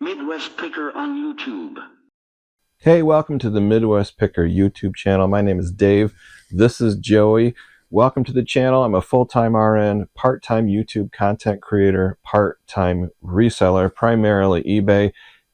Midwest Picker on YouTube. Hey, welcome to the Midwest Picker YouTube channel. My name is Dave. This is Joey. Welcome to the channel. I'm a full-time RN, part-time YouTube content creator, part-time reseller, primarily eBay.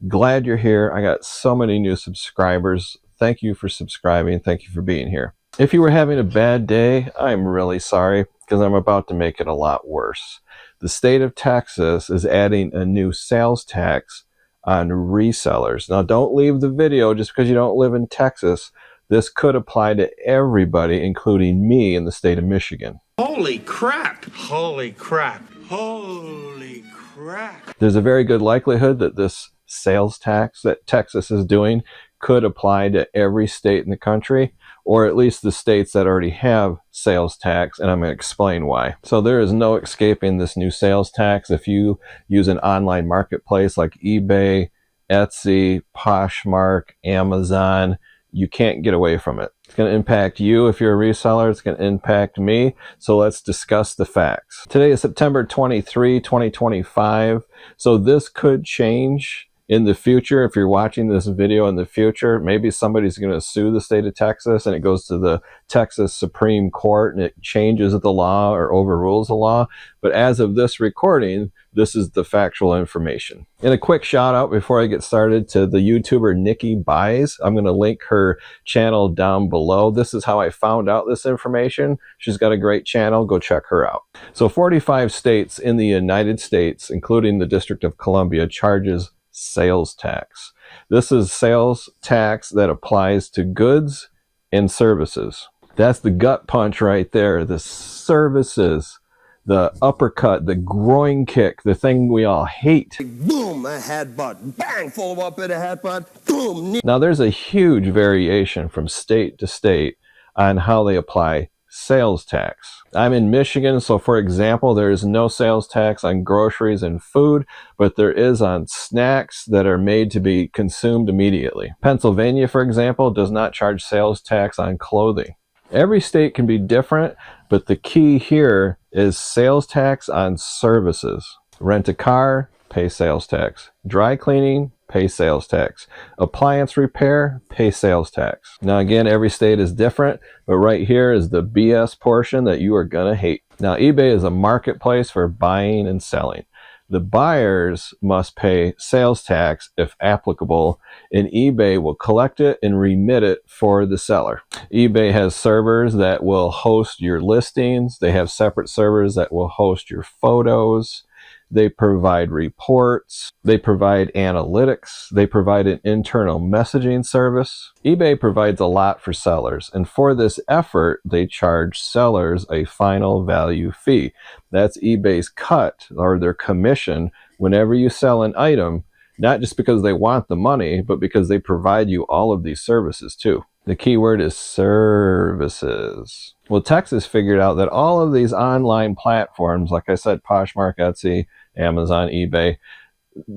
Glad you're here. I got so many new subscribers. Thank you for subscribing. Thank you for being here. If you were having a bad day, I'm really sorry because I'm about to make it a lot worse. The state of Texas is adding a new sales tax on resellers. Now, don't leave the video just because you don't live in Texas. This could apply to everybody, including me in the state of Michigan. Holy crap! Holy crap! Holy crap! There's a very good likelihood that this sales tax that Texas is doing could apply to every state in the country, or at least the states that already have sales tax, and I'm going to explain why. So there is no escaping this new sales tax. If you use an online marketplace like eBay, Etsy, Poshmark, Amazon, you can't get away from it. It's going to impact you if you're a reseller. It's going to impact me. So let's discuss the facts. Today is September 23, 2025. So this could change in the future. If you're watching this video in the future, maybe somebody's going to sue the state of Texas and it goes to the Texas Supreme Court and it changes the law or overrules the law. But as of this recording, this is the factual information. And a quick shout out before I get started to the YouTuber Nikki Buys. I'm going to link her channel down below. This is how I found out this information. She's got a great channel. Go check her out. So 45 states in the United States, including the District of Columbia, charges sales tax. This is sales tax that applies to goods and services. That's the gut punch right there. The services, the uppercut, the groin kick, the thing we all hate. Boom, a headbutt. Bang, follow up in a headbutt. Boom. Now there's a huge variation from state to state on how they apply sales tax. I'm in Michigan, so for example, there is no sales tax on groceries and food, but there is on snacks that are made to be consumed immediately. Pennsylvania, for example, does not charge sales tax on clothing. Every state can be different, but the key here is sales tax on services. Rent a car, pay sales tax. Dry cleaning, pay sales tax. Appliance repair, pay sales tax. Now again, every state is different, but right here is the BS portion that you are gonna hate. Now eBay is a marketplace for buying and selling. The buyers must pay sales tax if applicable, and eBay will collect it and remit it for the seller. eBay has servers that will host your listings. They have separate servers that will host your photos. They provide reports, they provide analytics, they provide an internal messaging service. eBay provides a lot for sellers, and for this effort, they charge sellers a final value fee. That's eBay's cut, or their commission, whenever you sell an item, not just because they want the money, but because they provide you all of these services too. The key word is services. Well, Texas figured out that all of these online platforms, like I said, Poshmark, Etsy, Amazon, eBay,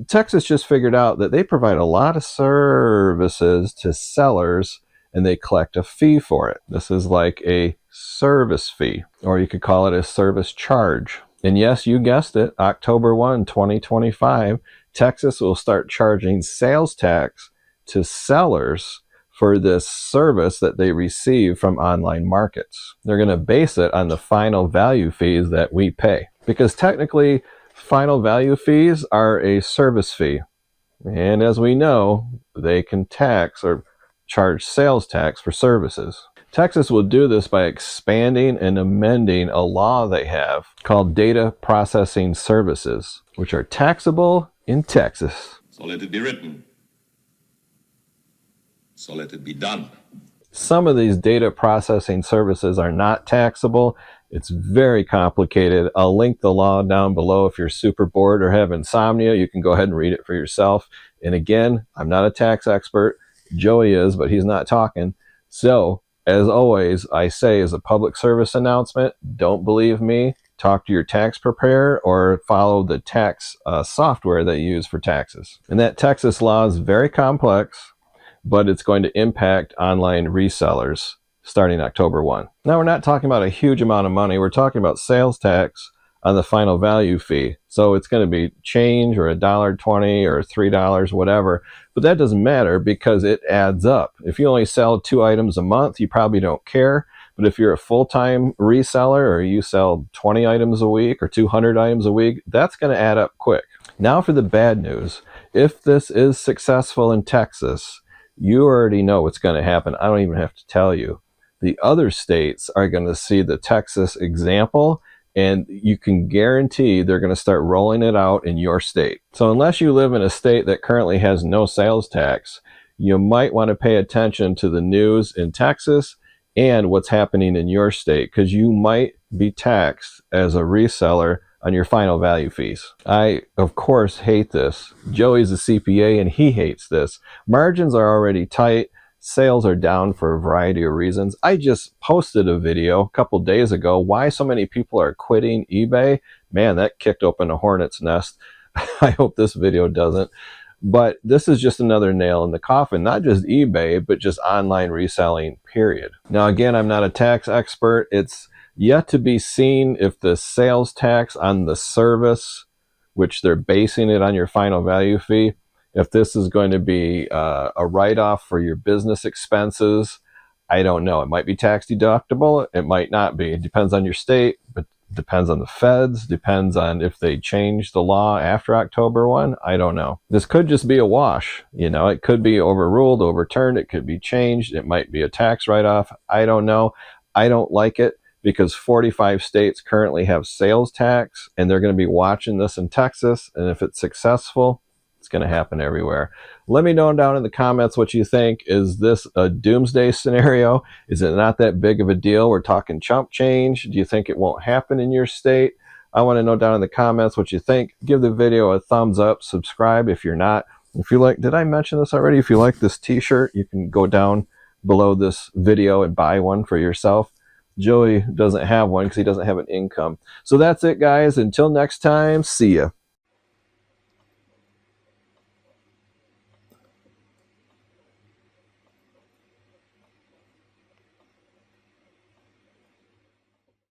Texas just figured out that they provide a lot of services to sellers and they collect a fee for it. This is like a service fee, or you could call it a service charge. And yes, you guessed it, October 1, 2025, Texas will start charging sales tax to sellers for this service that they receive from online markets. They're going to base it on the final value fees that we pay. Because technically, final value fees are a service fee. And as we know, they can tax or charge sales tax for services. Texas will do this by expanding and amending a law they have called data processing services, which are taxable in Texas. So let it be written. So let it be done. Some of these data processing services are not taxable. It's very complicated. I'll link the law down below. If you're super bored or have insomnia, you can go ahead and read it for yourself. And again, I'm not a tax expert. Joey is, but he's not talking. So, as always, I say as a public service announcement, don't believe me. Talk to your tax preparer or follow the tax software that you use for taxes. And that Texas law is very complex, but it's going to impact online resellers starting October 1. Now, we're not talking about a huge amount of money. We're talking about sales tax on the final value fee. So it's going to be change or $1.20 or $3, whatever. But that doesn't matter because it adds up. If you only sell 2 items a month, you probably don't care. But if you're a full-time reseller or you sell 20 items a week or 200 items a week, that's going to add up quick. Now for the bad news. If this is successful in Texas, you already know what's going to happen. I don't even have to tell you. The other states are going to see the Texas example, and you can guarantee they're going to start rolling it out in your state. So unless you live in a state that currently has no sales tax, you might want to pay attention to the news in Texas and what's happening in your state, because you might be taxed as a reseller on your final value fees. I, of course, hate this. Joey's a CPA and he hates this. Margins are already tight. Sales are down for a variety of reasons. I just posted a video a couple days ago why so many people are quitting eBay. Man, that kicked open a hornet's nest. I hope this video doesn't. But this is just another nail in the coffin, not just eBay, but just online reselling, period. Now, again, I'm not a tax expert. It's yet to be seen if the sales tax on the service, which they're basing it on your final value fee, if this is going to be a write-off for your business expenses. I don't know. It might be tax deductible. It might not be. It depends on your state, but depends on the feds, depends on if they change the law after October 1. I don't know. This could just be a wash. You know, it could be overruled, overturned. It could be changed. It might be a tax write-off. I don't know. I don't like it because 45 states currently have sales tax, and they're going to be watching this in Texas. And if it's successful, it's going to happen everywhere. Let me know down in the comments what you think. Is this a doomsday scenario? Is it not that big of a deal? We're talking chump change. Do you think it won't happen in your state? I want to know down in the comments what you think. Give the video a thumbs up. Subscribe if you're not. If you like, did I mention this already? If you like this t-shirt, you can go down below this video and buy one for yourself. Joey doesn't have one because he doesn't have an income. So that's it, guys. Until next time, see ya.